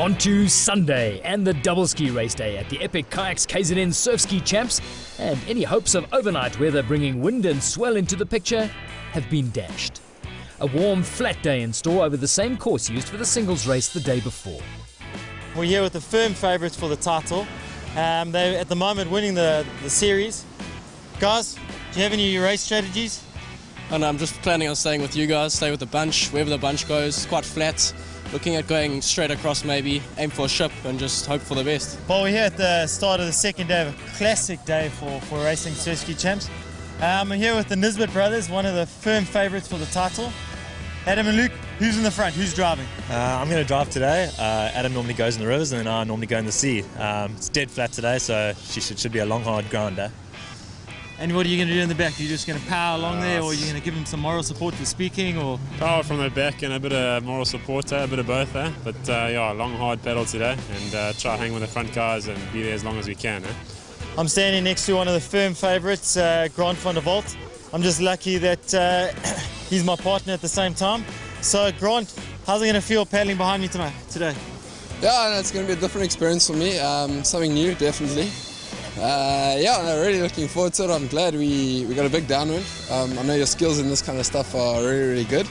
On to Sunday and the double ski race day at the epic Kayaks KZN Surfski Champs, and any hopes of overnight weather bringing wind and swell into the picture have been dashed. A warm, flat day in store over the same course used for the singles race the day before. We're here with the firm favourites for the title. They're at the moment winning the series. Guys, do you have any race strategies? And I'm just planning on staying with you guys, stay with the bunch, wherever the bunch goes. It's quite flat. Looking at going straight across maybe, aim for a ship and just hope for the best. Well, we're here at the start of the second day of a classic day for racing Surfski Champs. We're here with the Nisbet brothers, one of the firm favourites for the title. Adam and Luke, who's in the front? Who's driving? I'm going to drive today. Adam normally goes in the rivers and then I normally go in the sea. It's dead flat today, so should be a long, hard grind day. And what are you going to do in the back? Are you just going to power along there, or are you going to give him some moral support for speaking? Or power from the back and a bit of moral support, a bit of both. But yeah, long hard paddle today, and try hang with the front guys and be there as long as we can. I'm standing next to one of the firm favourites, Grant van der Walt. I'm just lucky that he's my partner at the same time. So Grant, how's it going to feel paddling behind me today? Yeah, it's going to be a different experience for me, something new, definitely. Really looking forward to it. I'm glad we got a big downwind. I know your skills in this kind of stuff are really, really good.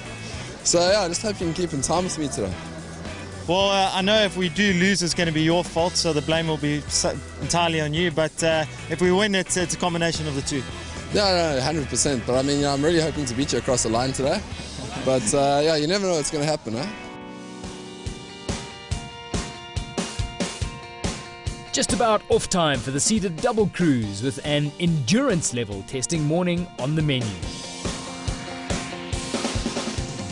So yeah, I just hope you can keep in time with me today. Well, I know if we do lose, it's going to be your fault, so the blame will be entirely on you. But if we win, it's a combination of the two. Yeah, no, 100%. But I mean, I'm really hoping to beat you across the line today. But yeah, you never know what's going to happen, huh? Just about off time for the seeded double cruise with an endurance level testing morning on the menu.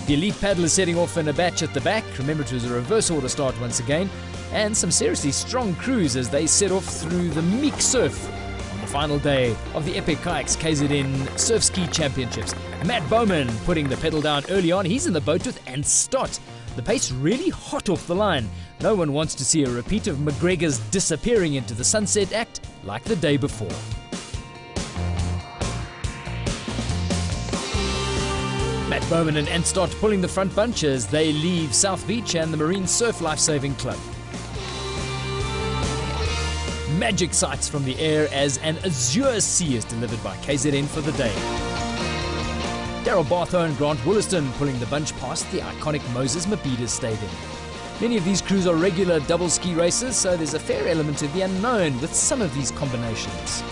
The elite paddlers setting off in a batch at the back. Remember, it was a reverse order start once again, and some seriously strong crews as they set off through the meek surf on the final day of the epic Kayaks KZN Surfski Championships. Matt Bowman putting the pedal down early on. He's in the boat with Ant Stott. The pace really hot off the line. No one wants to see a repeat of McGregor's disappearing into the sunset act like the day before. Matt Bowman and Ant Stott pulling the front bunch as they leave South Beach and the Marine Surf Lifesaving Club. Magic sights from the air as an azure sea is delivered by KZN for the day. Daryl Bartho and Grant Wollaston pulling the bunch past the iconic Moses Mabhida Stadium. Many of these crews are regular double ski races, so there's a fair element of the unknown with some of these combinations.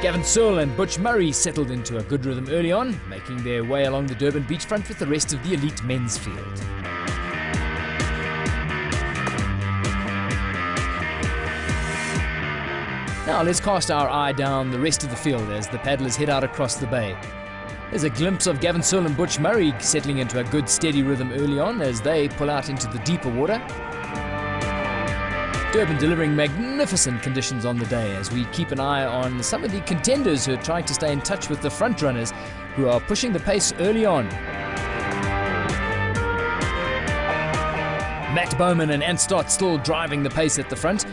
Gavin Searle and Butch Murray settled into a good rhythm early on, making their way along the Durban beachfront with the rest of the elite men's field. Now let's cast our eye down the rest of the field as the paddlers head out across the bay. There's a glimpse of Gavin Searle and Butch Murray settling into a good steady rhythm early on as they pull out into the deeper water. Durban delivering magnificent conditions on the day as we keep an eye on some of the contenders who are trying to stay in touch with the front runners who are pushing the pace early on. Matt Bowman and Ant Stott still driving the pace at the front,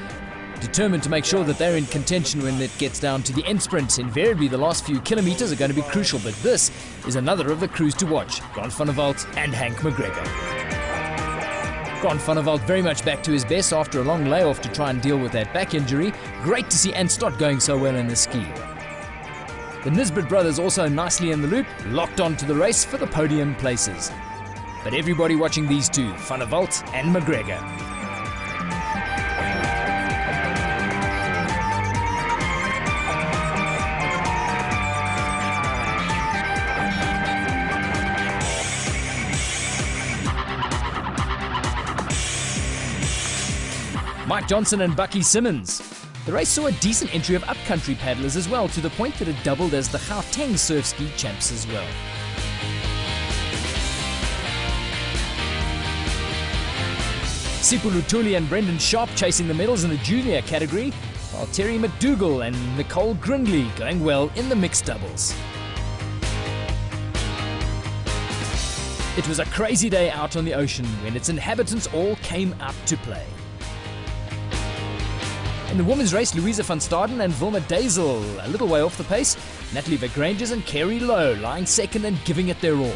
determined to make sure that they're in contention when it gets down to the end sprint. Invariably, the last few kilometres are going to be crucial, but this is another of the crews to watch, Grant van der Walt and Hank McGregor. Grant van der Walt very much back to his best after a long layoff to try and deal with that back injury. Great to see Ant Stott going so well in the ski. The Nisbet brothers also nicely in the loop, locked on to the race for the podium places. But everybody watching these two, van der Walt and McGregor. Mike Johnson and Bucky Simmons. The race saw a decent entry of upcountry paddlers as well, to the point that it doubled as the Gauteng Surfski Champs as well. Sipu Lutuli and Brendan Sharp chasing the medals in the junior category, while Terry McDougall and Nicole Grindley going well in the mixed doubles. It was a crazy day out on the ocean when its inhabitants all came out to play. In the women's race, Louisa van Staden and Vilma Dazel a little way off the pace. Natalie Vergranges and Kerry Lowe lying second and giving it their all.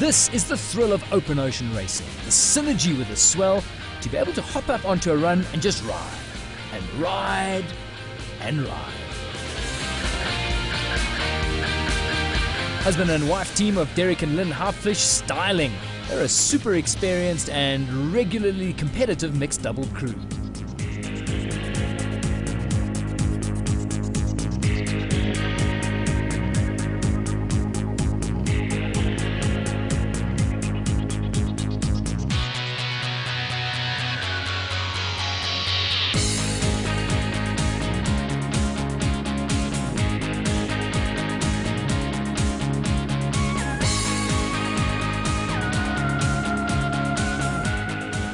This is the thrill of open ocean racing, the synergy with the swell, to be able to hop up onto a run and just ride, and ride, and ride. Husband and wife team of Derek and Lynn Harpfish styling. They're a super experienced and regularly competitive mixed double crew.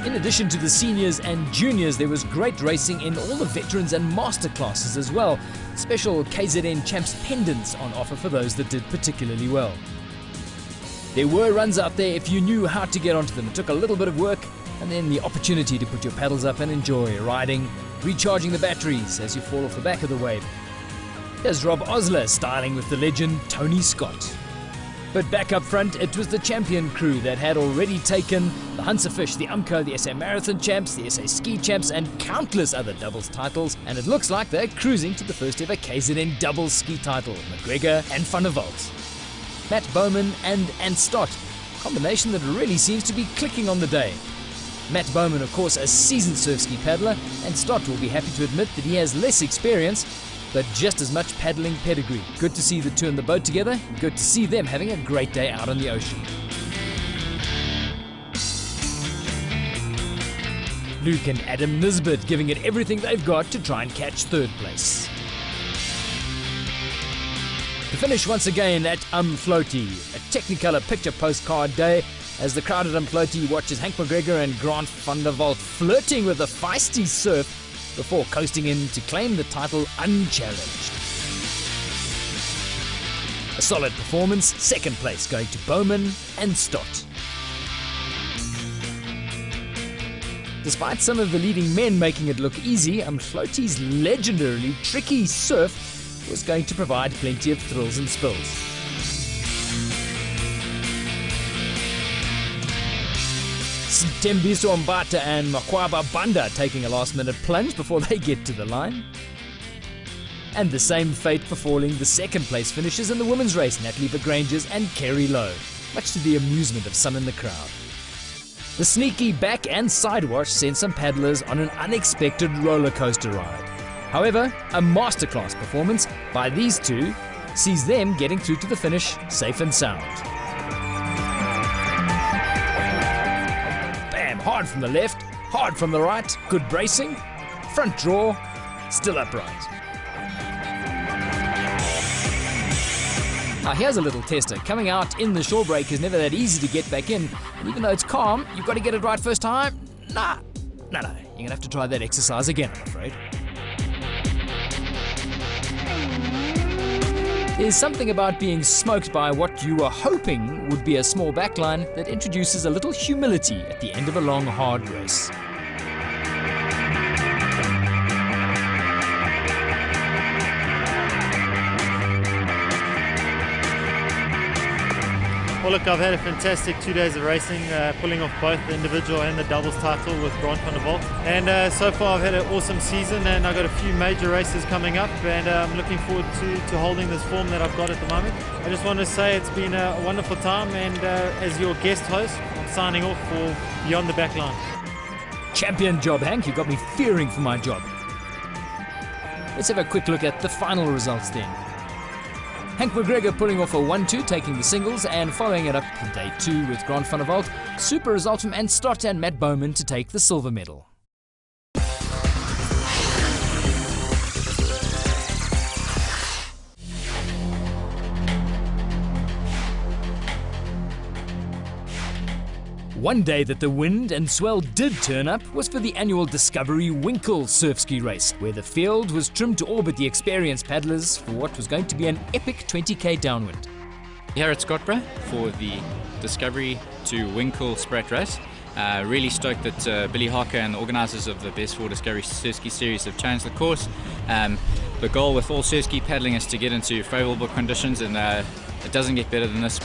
In addition to the seniors and juniors, there was great racing in all the veterans and master classes as well. Special KZN Champs pendants on offer for those that did particularly well. There were runs out there if you knew how to get onto them. It took a little bit of work and then the opportunity to put your paddles up and enjoy riding, recharging the batteries as you fall off the back of the wave. Here's Rob Osler styling with the legend Tony Scott. But back up front, it was the champion crew that had already taken the Hunsafish, the Umco, the SA Marathon champs, the SA Ski champs, and countless other doubles titles. And it looks like they're cruising to the first ever KZN doubles ski title, McGregor and Van der Walt. Matt Bowman and Stott, a combination that really seems to be clicking on the day. Matt Bowman, of course, a seasoned Surfski paddler, and Stott will be happy to admit that he has less experience, but just as much paddling pedigree. Good to see the two in the boat together. Good to see them having a great day out on the ocean. Luke and Adam Nisbet giving it everything they've got to try and catch third place. The finish once again at Floaty, a Technicolor picture postcard day as the crowd at Floaty watches Hank McGregor and Grant van der Walt flirting with a feisty surf before coasting in to claim the title unchallenged. A solid performance, second place going to Bowman and Stott. Despite some of the leading men making it look easy, Floaty's legendarily tricky surf was going to provide plenty of thrills and spills. Tembiso Mbata and Makwaba Banda taking a last-minute plunge before they get to the line. And the same fate befalling the second-place finishers in the women's race, Natalie Begranges and Kerry Lowe, much to the amusement of some in the crowd. The sneaky back and sidewash sent some paddlers on an unexpected roller coaster ride. However, a masterclass performance by these two sees them getting through to the finish safe and sound. Hard from the left, hard from the right, good bracing, front draw, still upright. Now here's a little tester. Coming out in the shore break is never that easy to get back in, and even though it's calm, you've got to get it right first time. No, you're gonna have to try that exercise again, I'm afraid. There's something about being smoked by what you were hoping would be a small backline that introduces a little humility at the end of a long, hard race. Well, look, I've had a fantastic 2 days of racing, pulling off both the individual and the doubles title with Grant van der Walt. And so far I've had an awesome season, and I've got a few major races coming up, and I'm looking forward to holding this form that I've got at the moment. I just want to say it's been a wonderful time, and as your guest host, I'm signing off for Beyond the Backline. Champion job, Hank. You got me fearing for my job. Let's have a quick look at the final results then. Hank McGregor pulling off a 1-2, taking the singles, and following it up in day 2 with Grant van der Walt. Super result from Stott and Matt Bowman to take the silver medal. One day that the wind and swell did turn up was for the annual Discovery Winkle Surfski race, where the field was trimmed to orbit the experienced paddlers for what was going to be an epic 20k downwind. Here at Scottborough for the Discovery to Winklespruit Race. Really stoked that Billy Harker and the organisers of the Best for Discovery Surfski series have changed the course. The goal with all Surfski paddling is to get into favourable conditions, and it doesn't get better than this.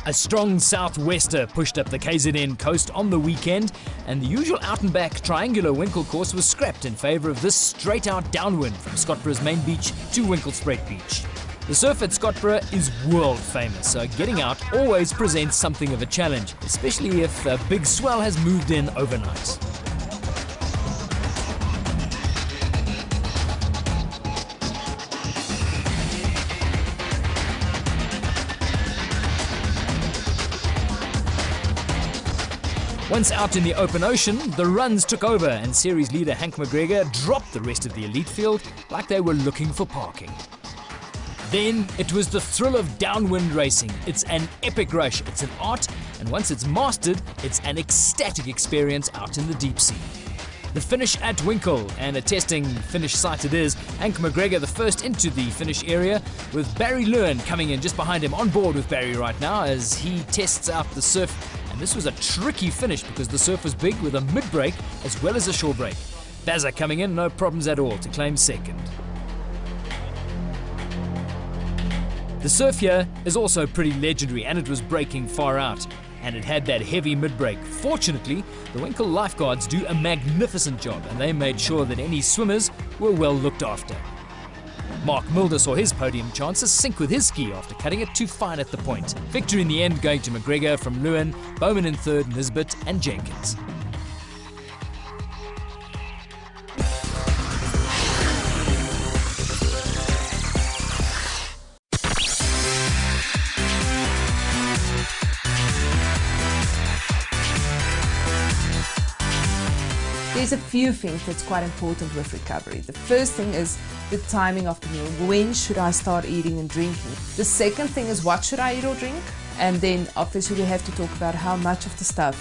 A strong southwester pushed up the KZN coast on the weekend, and the usual out-and-back triangular Winkle course was scrapped in favour of this straight-out downwind from Scottburgh's main beach to Winklespruit Beach. The surf at Scottburgh is world famous, so getting out always presents something of a challenge, especially if a big swell has moved in overnight. Once out in the open ocean, the runs took over and series leader Hank McGregor dropped the rest of the elite field like they were looking for parking. Then it was the thrill of downwind racing. It's an epic rush, it's an art, and once it's mastered, it's an ecstatic experience out in the deep sea. The finish at Winkle, and a testing finish site it is, Hank McGregor the first into the finish area, with Barry Lewin coming in just behind him, on board with Barry right now as he tests out the surf. And this was a tricky finish because the surf was big with a mid-break as well as a shore break. Bazza coming in, no problems at all to claim second. The surf here is also pretty legendary, and it was breaking far out. And it had that heavy mid-break. Fortunately, the Winkle lifeguards do a magnificent job, and they made sure that any swimmers were well looked after. Mark Mulder saw his podium chances sink with his ski after cutting it too fine at the point. Victory in the end going to McGregor from Lewin, Bowman in third, Nisbet and Jenkins. There's a few things that's quite important with recovery. The first thing is the timing of the meal. When should I start eating and drinking? The second thing is what should I eat or drink? And then obviously we have to talk about how much of the stuff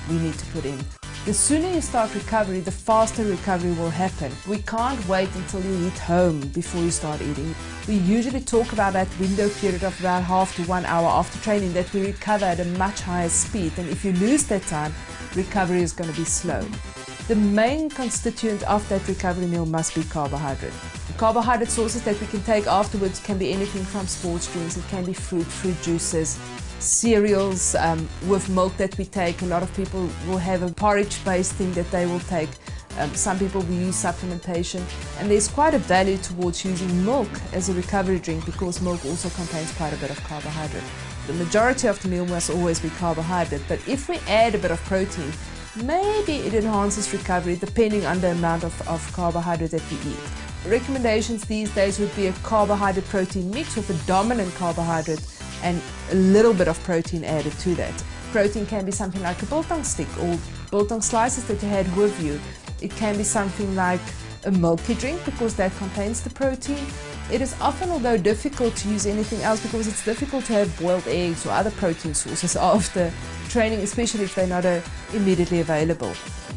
we need to put in. The sooner you start recovery, the faster recovery will happen. We can't wait until you hit home before you start eating. We usually talk about that window period of about half to 1 hour after training that we recover at a much higher speed. And if you lose that time, recovery is going to be slow. The main constituent of that recovery meal must be carbohydrate. The carbohydrate sources that we can take afterwards can be anything from sports drinks, it can be fruit juices, cereals with milk that we take. A lot of people will have a porridge-based thing that they will take. Some people will use supplementation, and there's quite a value towards using milk as a recovery drink because milk also contains quite a bit of carbohydrate. The majority of the meal must always be carbohydrate, but if we add a bit of protein, maybe it enhances recovery depending on the amount of carbohydrate that we eat. Recommendations these days would be a carbohydrate protein mix with a dominant carbohydrate and a little bit of protein added to that. Protein can be something like a biltong stick or biltong slices that you had with you. It can be something like a milky drink because that contains the protein. It is often, although difficult to use anything else because it's difficult to have boiled eggs or other protein sources after training, especially if they're not immediately available.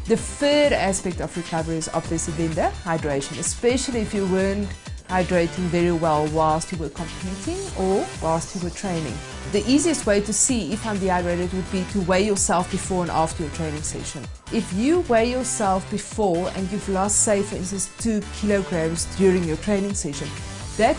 The third aspect of recovery is obviously then the hydration, especially if you weren't hydrating very well whilst you were competing or whilst you were training. The easiest way to see if I'm dehydrated would be to weigh yourself before and after your training session. If you weigh yourself before and you've lost, say for instance, 2 kilograms during your training session, that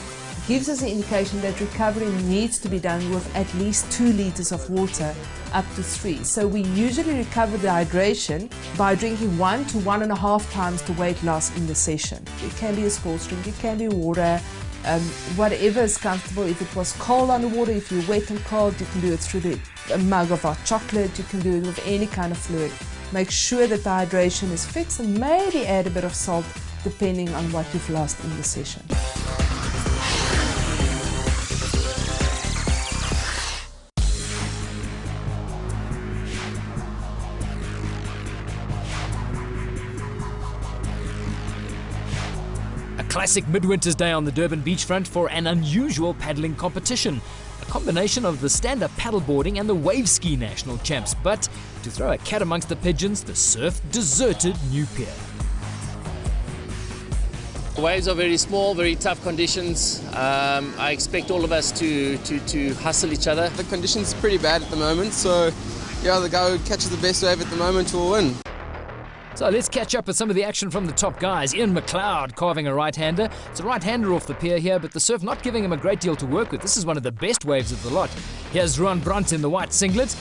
gives us an indication that recovery needs to be done with at least 2 liters of water up to 3. So we usually recover the hydration by drinking 1 to 1.5 times the weight loss in the session. It can be a sports drink, it can be water, whatever is comfortable. If it was cold on the water, if you're wet and cold, you can do it through a mug of hot chocolate, you can do it with any kind of fluid. Make sure that the hydration is fixed and maybe add a bit of salt depending on what you've lost in the session. Classic midwinter's day on the Durban beachfront for an unusual paddling competition. A combination of the stand-up paddleboarding and the Waveski national champs, but to throw a cat amongst the pigeons, the surf deserted New Pier. The waves are very small, very tough conditions. I expect all of us to hustle each other. The conditions are pretty bad at the moment, so yeah, the guy who catches the best wave at the moment will win. So let's catch up with some of the action from the top guys. Ian McLeod carving a right-hander. It's a right-hander off the pier here, but the surf not giving him a great deal to work with. This is one of the best waves of the lot. Here's Ruan Brandt in the white singlet,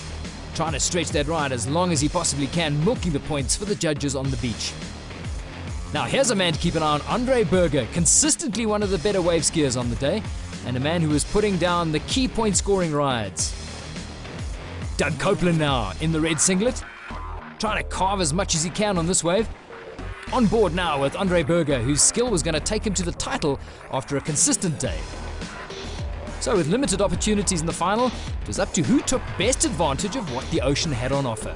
trying to stretch that ride as long as he possibly can, milking the points for the judges on the beach. Now here's a man to keep an eye on, Andre Berger, consistently one of the better wave skiers on the day, and a man who is putting down the key point scoring rides. Doug Copeland now in the red singlet, trying to carve as much as he can on this wave. On board now with Andre Berger, whose skill was going to take him to the title after a consistent day. So with limited opportunities in the final, it was up to who took best advantage of what the ocean had on offer.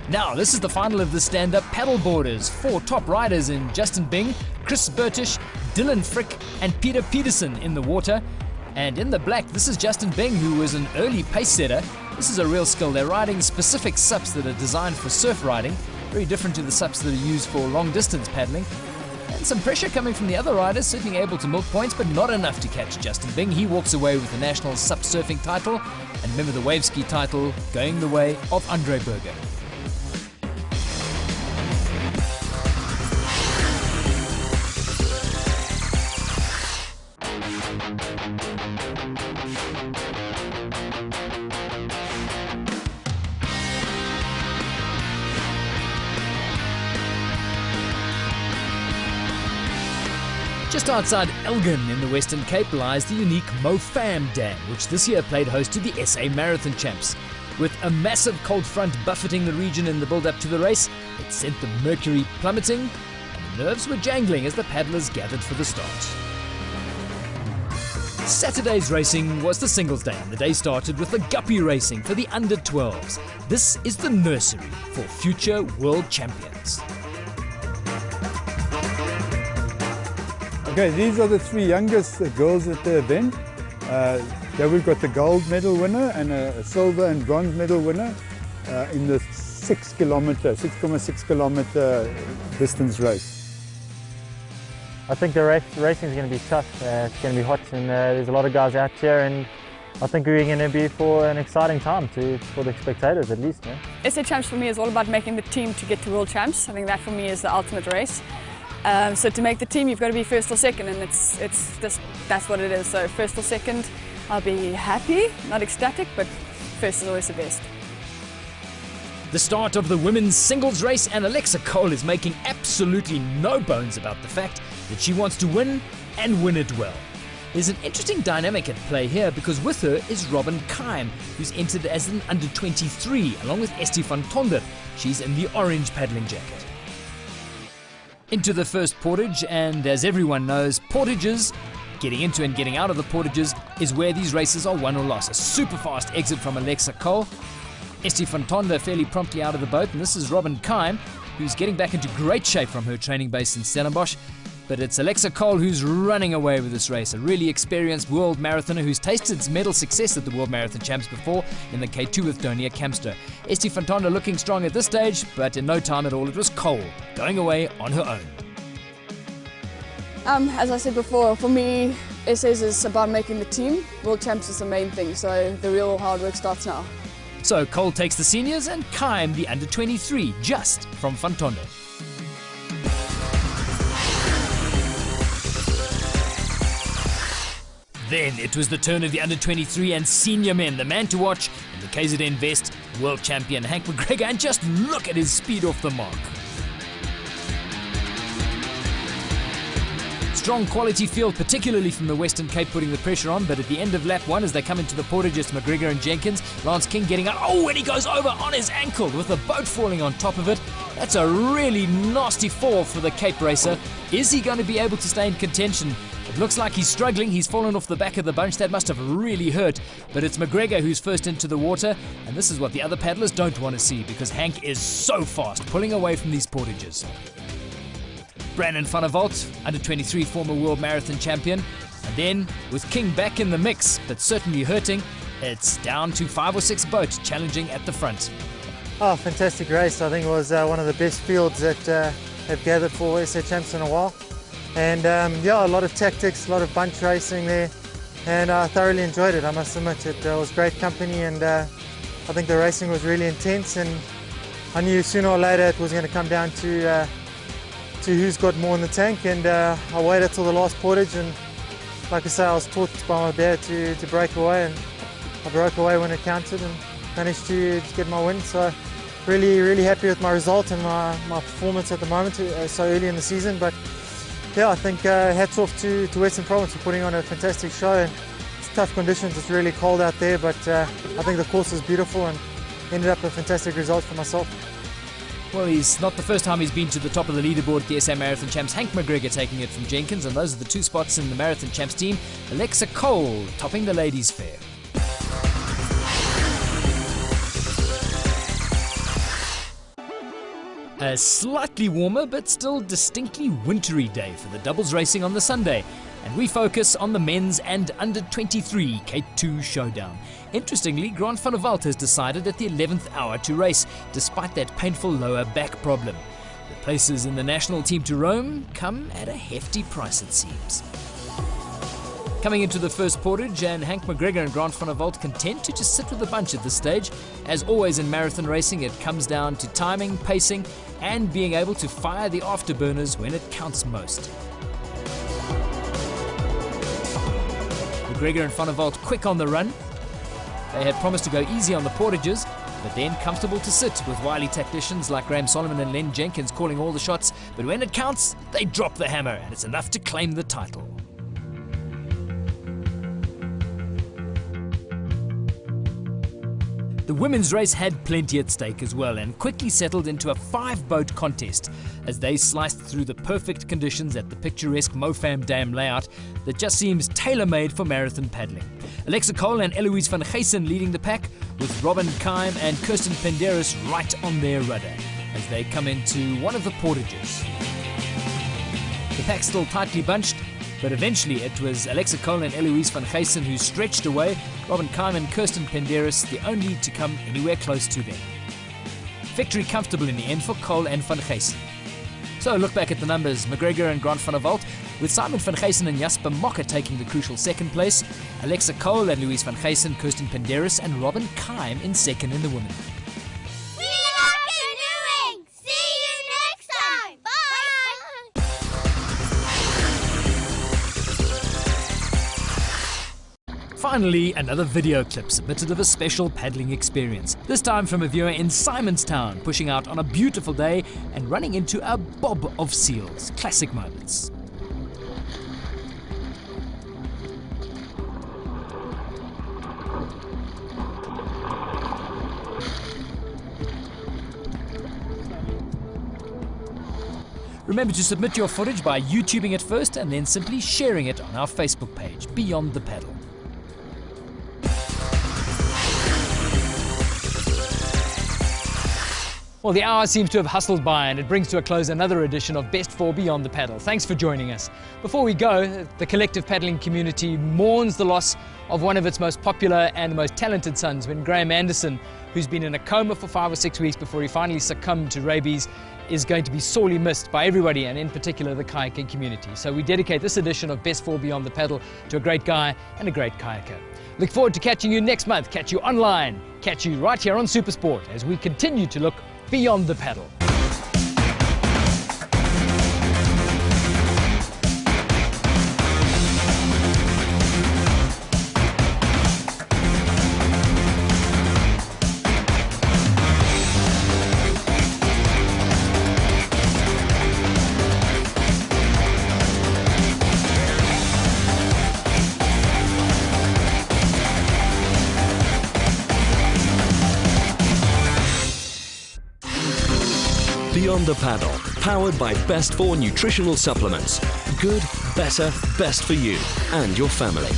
Now, this is the final of the stand-up paddleboarders. 4 top riders in Justin Bing, Chris Burtish, Dylan Frick and Peter Peterson in the water. And in the black, this is Justin Bing, who was an early pace setter. This is a real skill. They're riding specific sups that are designed for surf riding, very different to the sups that are used for long-distance paddling. And some pressure coming from the other riders, certainly able to milk points, but not enough to catch Justin Bing. He walks away with the national sup surfing title, and remember the Waveski title going the way of Andre Berger. Just outside Elgin in the Western Cape lies the unique Mofam Dam, which this year played host to the SA Marathon Champs. With a massive cold front buffeting the region in the build-up to the race, it sent the mercury plummeting, and the nerves were jangling as the paddlers gathered for the start. Saturday's racing was the singles day, and the day started with the guppy racing for the under-12s. This is the nursery for future world champions. Okay, these are the 3 youngest girls at the event. There we've got the gold medal winner and a silver and bronze medal winner in the 6.6 kilometer distance race. I think the racing is going to be tough. It's going to be hot, and there's a lot of guys out here, and I think we're going to be for an exciting time for the spectators at least. Yeah? SA Champs for me is all about making the team to get to World Champs. I think that for me is the ultimate race. So to make the team, you've got to be first or second, and it's just that's what it is. So first or second, I'll be happy, not ecstatic, but first is always the best. The start of the women's singles race, and Alexa Cole is making absolutely no bones about the fact that she wants to win and win it well. There's an interesting dynamic at play here, because with her is Robin Keim, who's entered as an under-23, along with Esti van Tonder. She's in the orange paddling jacket. Into the first portage, and as everyone knows, portages, getting into and getting out of the portages, is where these races are won or lost. A super fast exit from Alexa Cole. Esti van Tonder fairly promptly out of the boat, and this is Robin Keim, who's getting back into great shape from her training base in Stellenbosch. But it's Alexa Cole who's running away with this race, a really experienced world marathoner who's tasted medal success at the World Marathon Champs before in the K2 with Donia Kamster. Esti van Tonder looking strong at this stage, but in no time at all it was Cole going away on her own. As I said before, for me, SAs is about making the team. World Champs is the main thing, so the real hard work starts now. So Cole takes the seniors and Keim the under-23, just from Van Tonder. Then it was the turn of the under-23 and senior men, the man to watch in the KZN Vest, world champion Hank McGregor, and just look at his speed off the mark. Strong quality field, particularly from the Western Cape, putting the pressure on, but at the end of lap 1, as they come into the portage, it's McGregor and Jenkins. Lance King getting out, and he goes over on his ankle with the boat falling on top of it. That's a really nasty fall for the Cape racer. Is he going to be able to stay in contention? It looks like he's struggling. He's fallen off the back of the bunch. That must have really hurt. But it's McGregor who's first into the water, and this is what the other paddlers don't want to see, because Hank is so fast, pulling away from these portages. Brandon van der Walt, under-23 former world marathon champion. And then, with King back in the mix, but certainly hurting, it's down to 5 or 6 boats challenging at the front. Oh, fantastic race. I think it was one of the best fields that have gathered for SA Champs in a while. And yeah, a lot of tactics, a lot of bunch racing there, and I thoroughly enjoyed it. I must admit, it was great company, and I think the racing was really intense, and I knew sooner or later it was going to come down to who's got more in the tank, and I waited till the last portage, and like I say, I was taught by my bear to break away, and I broke away when it counted and managed to get my win. So really happy with my result and my performance at the moment so early in the season. But yeah, I think hats off to Western Province for putting on a fantastic show. And it's tough conditions, it's really cold out there, but I think the course is beautiful and ended up a fantastic result for myself. Well, he's not the first time he's been to the top of the leaderboard at the SA Marathon Champs. Hank McGregor taking it from Jenkins, and those are the 2 spots in the Marathon Champs team. Alexa Cole topping the ladies' fair. A slightly warmer but still distinctly wintry day for the doubles racing on the Sunday, and we focus on the men's and under-23 K2 showdown. Interestingly, Grant van der Walt has decided at the 11th hour to race, despite that painful lower back problem. The places in the national team to roam come at a hefty price, it seems. Coming into the first portage, and Hank McGregor and Grant van der Walt content to just sit with the bunch at this stage. As always in marathon racing, it comes down to timing, pacing, and being able to fire the afterburners when it counts most. McGregor and van der Walt quick on the run. They had promised to go easy on the portages, but then comfortable to sit with wily tacticians like Graham Solomon and Len Jenkins calling all the shots. But when it counts, they drop the hammer, and it's enough to claim the title. The women's race had plenty at stake as well, and quickly settled into a 5-boat contest as they sliced through the perfect conditions at the picturesque Mofam Dam layout that just seems tailor-made for marathon paddling. Alexa Cole and Eloise van Geysen leading the pack, with Robin Keim and Kirsten Penderis right on their rudder as they come into one of the portages. The pack still tightly bunched, but eventually it was Alexa Cole and Eloise van Geysen who stretched away, Robin Keim and Kirsten Penderis the only to come anywhere close to them. Victory comfortable in the end for Cole and van Geysen. So look back at the numbers. McGregor and Grant van der Walt, with Simon van Geysen and Jasper Mocker taking the crucial second place, Alexa Cole and Louise van Geysen, Kirsten Penderis and Robin Keim in second in the women. Finally, another video clip submitted of a special paddling experience, this time from a viewer in Simonstown, pushing out on a beautiful day and running into a bob of seals. Classic moments. Remember to submit your footage by YouTubing it first and then simply sharing it on our Facebook page, Beyond the Paddle. Well, the hour seems to have hustled by, and it brings to a close another edition of Best 4 Beyond the Paddle. Thanks for joining us. Before we go, the collective paddling community mourns the loss of one of its most popular and most talented sons when Graham Anderson, who's been in a coma for 5 or 6 weeks before he finally succumbed to rabies, is going to be sorely missed by everybody, and in particular the kayaking community. So we dedicate this edition of Best 4 Beyond the Paddle to a great guy and a great kayaker. Look forward to catching you next month, catch you online, catch you right here on Supersport as we continue to look beyond the paddle. Beyond the Paddle, powered by Best 4 nutritional supplements. Good, better, best for you and your family.